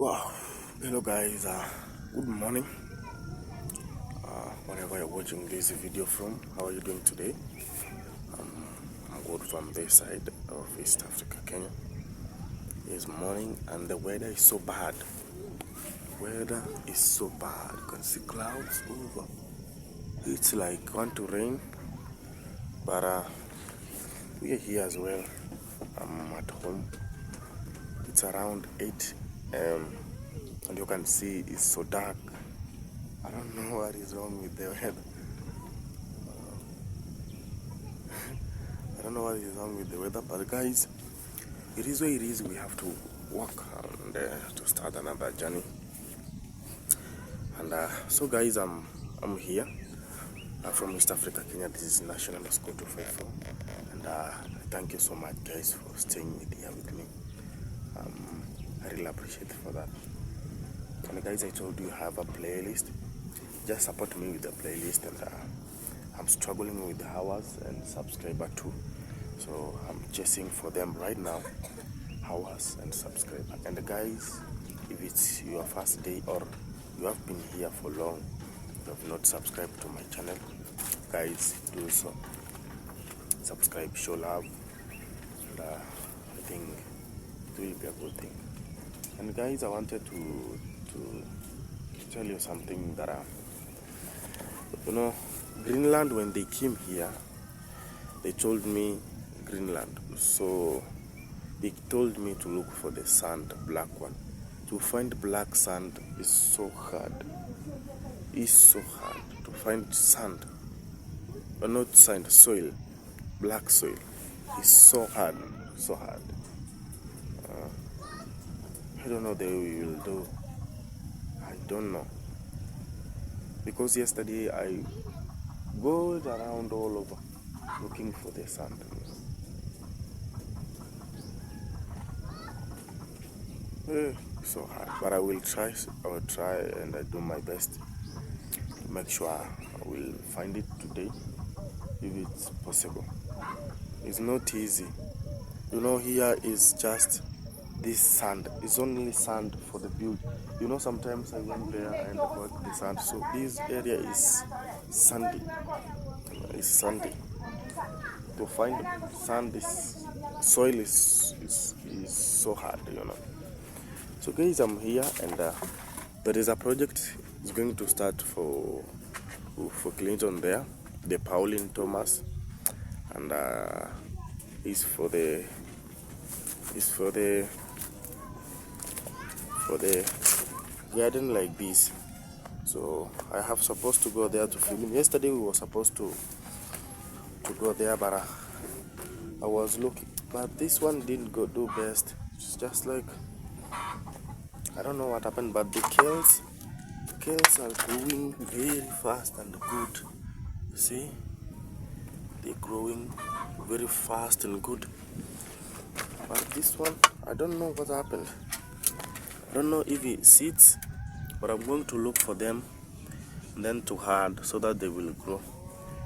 Wow, hello guys, good morning. Wherever you're watching this video from, how are you doing today? I'm good from this side of East Africa, Kenya. It's morning and the weather is so bad. Weather is so bad. You can see clouds over. It's like want to rain, but we are here as well. I'm at home. It's around 8 and you can see it's so dark. I don't know what is wrong with the weather. I don't know what is wrong with the weather, but guys, it is what it is. We have to work and to start another journey. And so, guys, I'm here from East Africa, Kenya. This is National School 254, and thank you so much, guys, for staying here with me. I really appreciate it for that. And guys, I told you I have a playlist. Just support me with the playlist, and I'm struggling with the hours and subscriber too, so I'm chasing for them right now, hours and subscriber. And guys, if it's your first day or you have been here for long, you have not subscribed to my channel, guys, do so. Subscribe, show love, and I think it will be a good thing. And guys, I wanted to tell you something that Greenland, when they came here, they told me Greenland. So they told me to look for the sand, black one. To find black sand is so hard. It's so hard to find sand, but not sand, soil, black soil. It's so hard, so hard. I don't know what they will do. I don't know. Because yesterday I go around all over looking for the sand. So hard, but I will try and I do my best to make sure I will find it today if it's possible. It's not easy. Here is just this sand. It's only sand for the build. Sometimes I went there and got the sand. So this area is sandy. It's sandy. To find sand, this soil is so hard, So guys, I'm here, and there is a project is going to start for Clinton there, the Pauline Thomas, and is for the garden like this. So I have supposed to go there to film. Yesterday we were supposed to go there, but I was looking, but this one didn't do best. It's just like, I don't know what happened, but the kales are growing very fast and good. See, they're growing very fast and good. But this one, I don't know what happened. I don't know if it seeds, but I'm going to look for them and then to hard so that they will grow,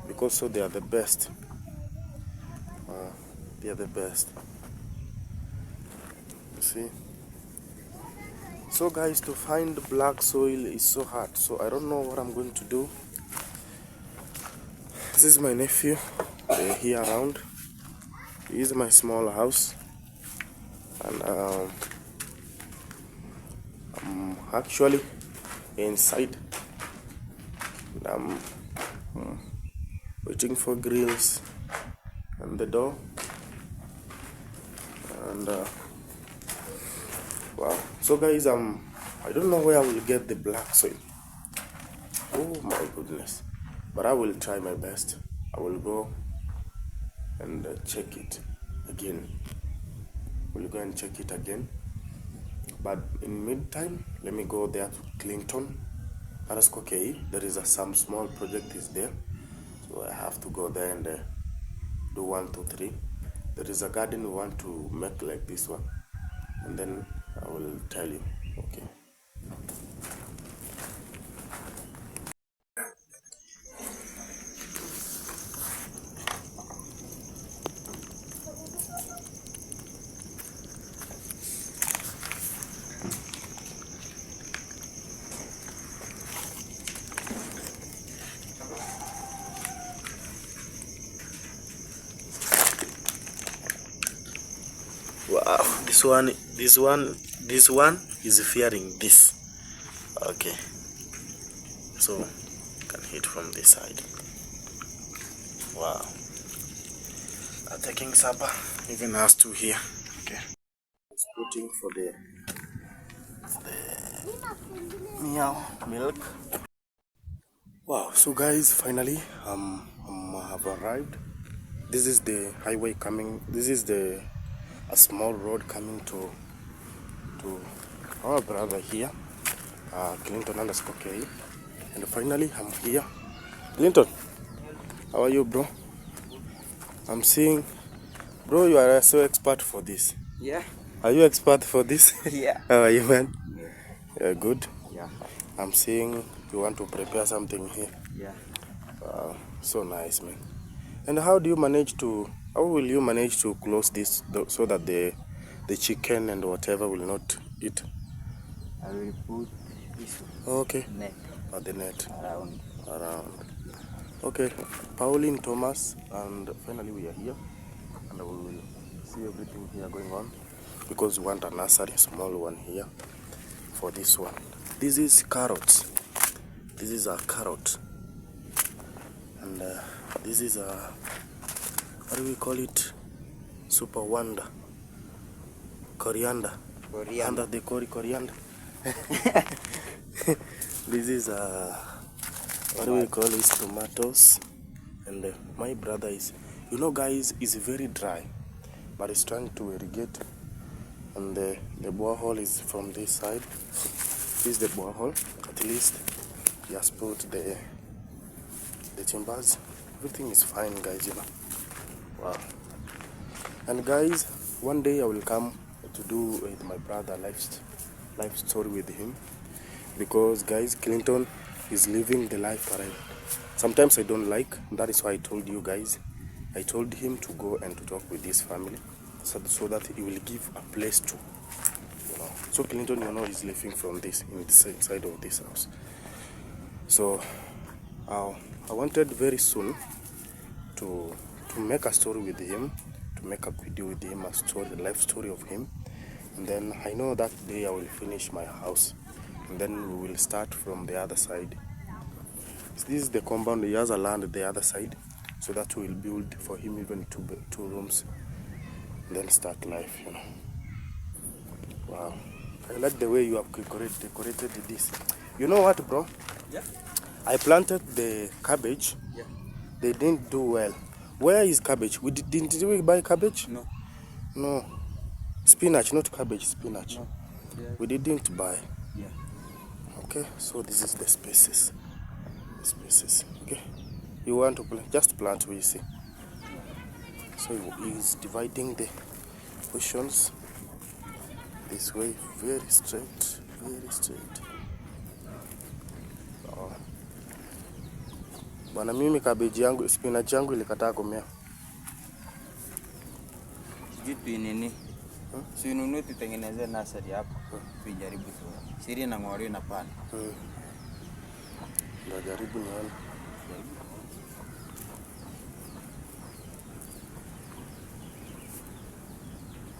because so they are the best. They are the best. You see. So guys, to find black soil is so hard. So I don't know what I'm going to do. This is my nephew. They're here around. This is my small house, and I'm actually inside. And I'm waiting for grills and the door. And wow. So guys, I don't know where I will get the black soil. Oh my goodness. But I will try my best. I will go and check it again. We'll go and check it again. But in meantime, let me go there to Clinton. Okay, there is some small project is there. So I have to go there and do 1, 2, 3. There is a garden we want to make like this one. And then I will tell you. Okay. this one is fearing this. Okay, so you can hit from this side. Wow, I'm taking supper, even us two here. Okay, it's putting for the meow milk. Wow, so guys, finally have arrived. This is the highway coming. This is a small road coming to our brother here, Clinton underscore K. And finally, I'm here. Clinton, how are you, bro? I'm seeing, bro, you are so expert for this. Yeah. Are you expert for this? Yeah. How are you, man? Yeah. Yeah, good. Yeah. I'm seeing you want to prepare something here. Yeah. Wow, so nice, man. And how will you manage to close this so that the chicken and whatever will not eat? I will put this Okay. net The net around. Okay, Pauline, Thomas, and finally we are here, and we will see everything here going on, because we want a nursery, small one here for this one. This is carrots. This is a carrot, and this is a, what do we call it? Super wonder. Coriander. Under the coriander. This is a, what do we call it? Tomatoes. And my brother is, you know guys, is very dry, but he's trying to irrigate. And the borehole is from this side. This is the borehole. At least he has put the timbers. Everything is fine, guys, you know. Wow. And guys, one day I will come to do with my brother life story with him, because guys, Clinton is living the life around. Sometimes I don't like. That is why I told you guys. I told him to go and to talk with his family, so that he will give a place to, you know. So Clinton, you know, is living from this inside of this house. So I wanted very soon to make a story with him, to make a video with him, a life story of him. And then I know that day I will finish my house, and then we will start from the other side. This is the compound. He has a land the other side, so that we will build for him even two rooms, and then start life, you know. Wow, I like the way you have decorated this. You know what, bro? Yeah. I planted the cabbage. Yeah. They didn't do well. Where is cabbage? Didn't we buy cabbage? No. No. Spinach, not cabbage, spinach. No. Yeah. We didn't buy. Yeah. Okay, so this is the spaces. Okay, you want to plant, just plant, we see. So he's dividing the portions this way, very straight. Bwana, mimi cabbage yangu, spinach yangu ilikataa kumea. Sijui nini. Si ununue tutengeneze nursery hapo. Tuijaribu tu. Siri na ng'ori na pana. Ndio jaribu nione.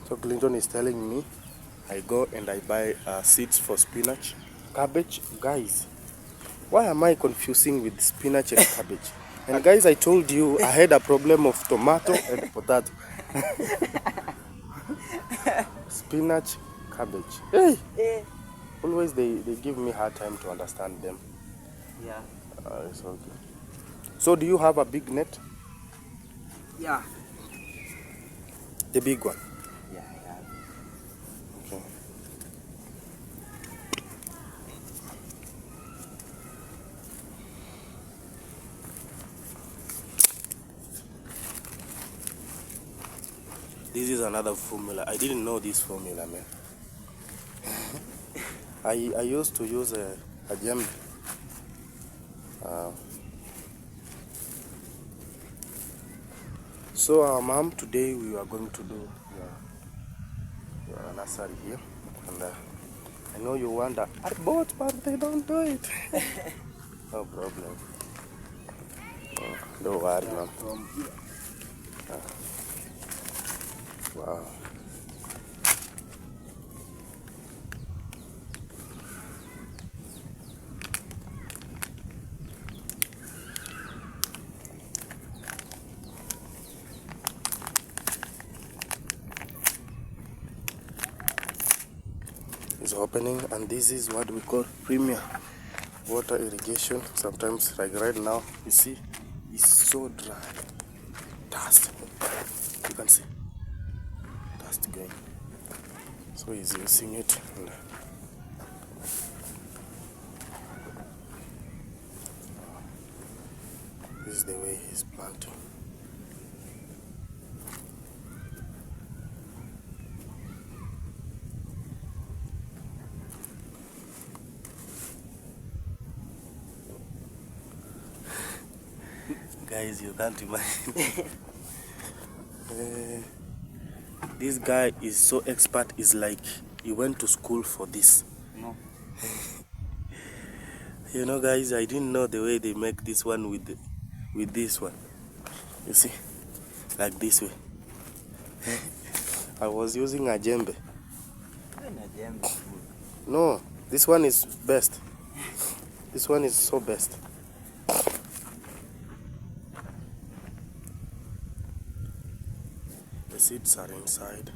So Clinton is telling me I go and I buy seeds for spinach, cabbage. Guys, why am I confusing with spinach and cabbage? And guys, I told you I had a problem of tomato and potato. Spinach, cabbage. Hey! Always they give me hard time to understand them. Yeah. It's okay. So do you have a big net? Yeah. The big one? Yeah. Okay. This is another formula. I didn't know this formula, man. I used to use a gem. So mom, today we are going to do your nursery here, and I know you wonder, I bought, but they don't do it. No problem. Don't worry, mom. Wow. is opening, and this is what we call premier water irrigation. Sometimes like right now, you see it's so dry, dust, you can see dust going, so he's using it. And this is the way he's planting. Guys, you can't imagine. This guy is so expert, is like he went to school for this. No. You know, guys, I didn't know the way they make this one with this one. You see, like this way. I was using a djembe. No, this one is best. This one is so best. The seeds are inside.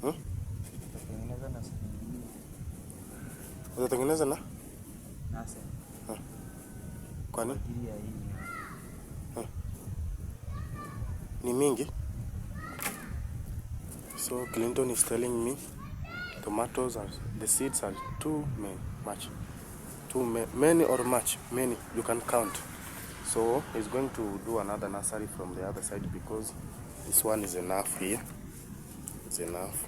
Hmm? Utatengeneza na? Kwani? Ni mingi? So Clinton is telling me tomatoes are, the seeds are too many or much, many, you can count. So he's going to do another nursery from the other side because this one is enough here. It's enough.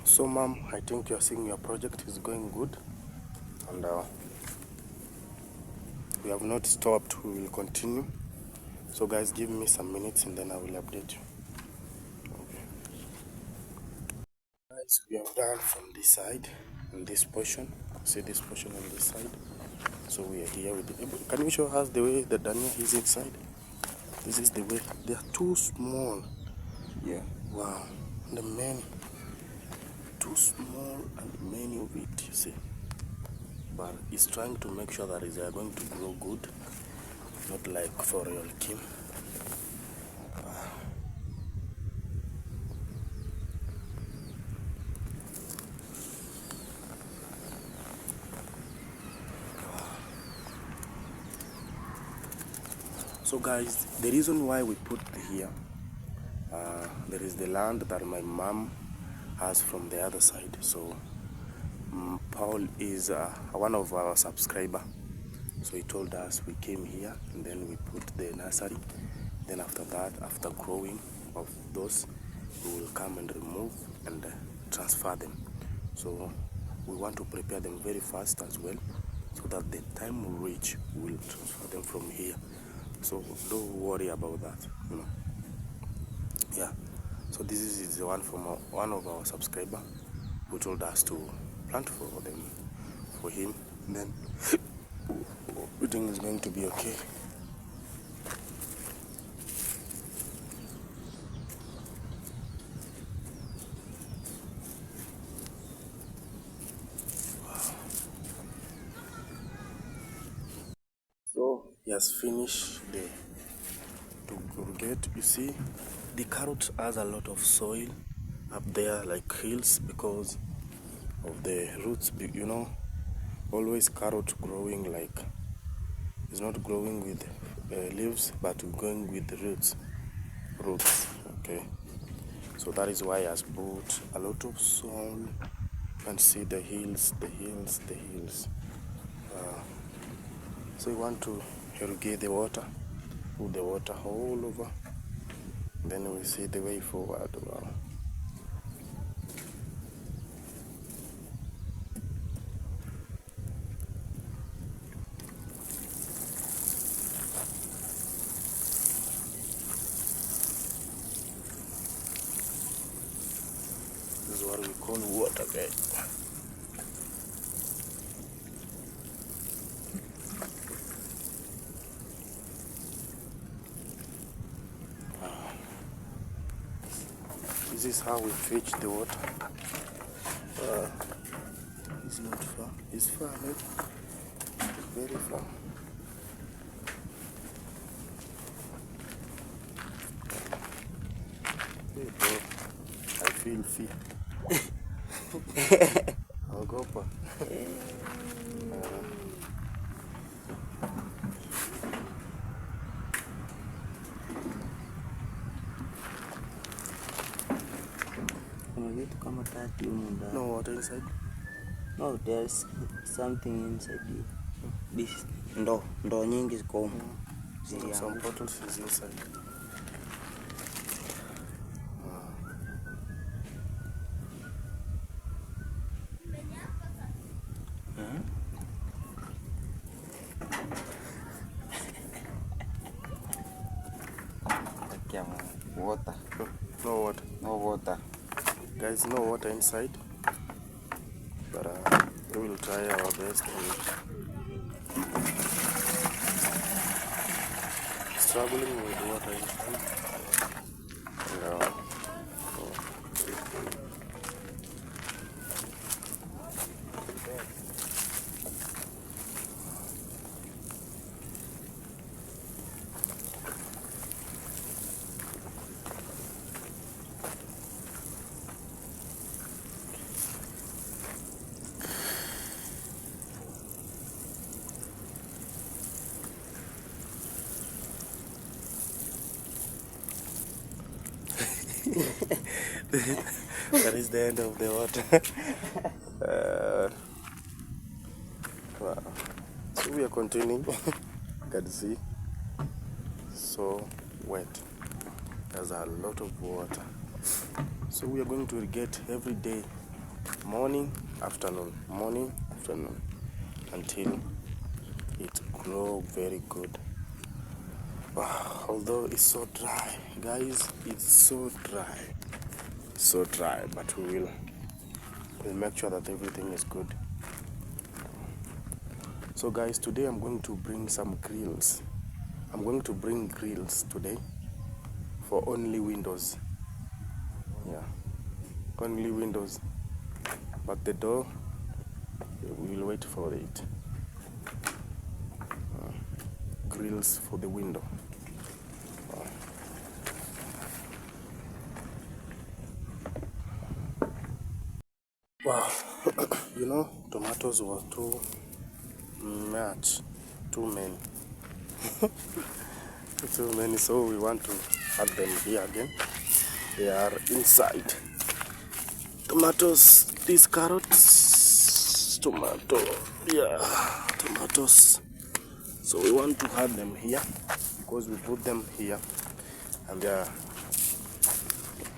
So mom, I think you're seeing your project is going good, and we have not stopped. We will continue. So guys, give me some minutes and then I will update you. Okay. Guys, we have done from this side, on this portion. See this portion on this side. So we are here with the, can you show us the way the Dania is inside? This is the way. They are too small. Yeah. Wow. And the many. Too small and many of it, you see. But it's trying to make sure that they are going to grow good, not like for real Kim. So guys, the reason why we put here, there is the land that my mom has from the other side. So Paul is one of our subscriber, so he told us we came here and then we put the nursery. Then after that, after growing of those, we will come and remove and transfer them. So we want to prepare them very fast as well, so that the time will reach, we will transfer them from here. So don't worry about that, you know. Yeah. So this is the one from one of our subscriber who told us to plant for them, for him. And then everything is going to be okay. So he has finished the to irrigate. You see, the carrot has a lot of soil up there, like hills, because of the roots. You know, always carrot growing like it's not growing with leaves, but going with the roots. Okay. So that is why I has put a lot of soil. You can see the hills, the hills, the hills. So we want to irrigate the water, put the water all over. Then we see the way forward. Wow. This is what we call water gate. This is how we fetch the water. It's not far. It's far, maybe. Very far. Hey, bro. I feel fear. I'll go pa. No water inside? No, there's something inside you. This ndo nyingi ziko. Some bottles is inside. Water. No water. No water. Guys, no water inside. But we will try our best and struggling with water inside. That is the end of the water. Wow. So we are continuing. You can see, so wet. There's a lot of water. So we are going to irrigate every day, morning, afternoon, until it grow very good. Wow. Although it's so dry, guys, it's so dry, but we'll make sure that everything is good. So guys, today I'm going to bring some grills. I'm going to bring grills today for only windows. Yeah, only windows, but the door, we will wait for it. Grills for the window. Wow. You know, tomatoes were too many. Too many, so we want to add them here again. They are inside. Tomatoes, these carrots, tomatoes. So we want to add them here because we put them here and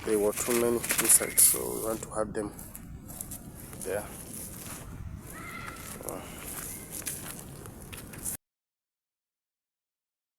they were too many inside, so we want to add them there.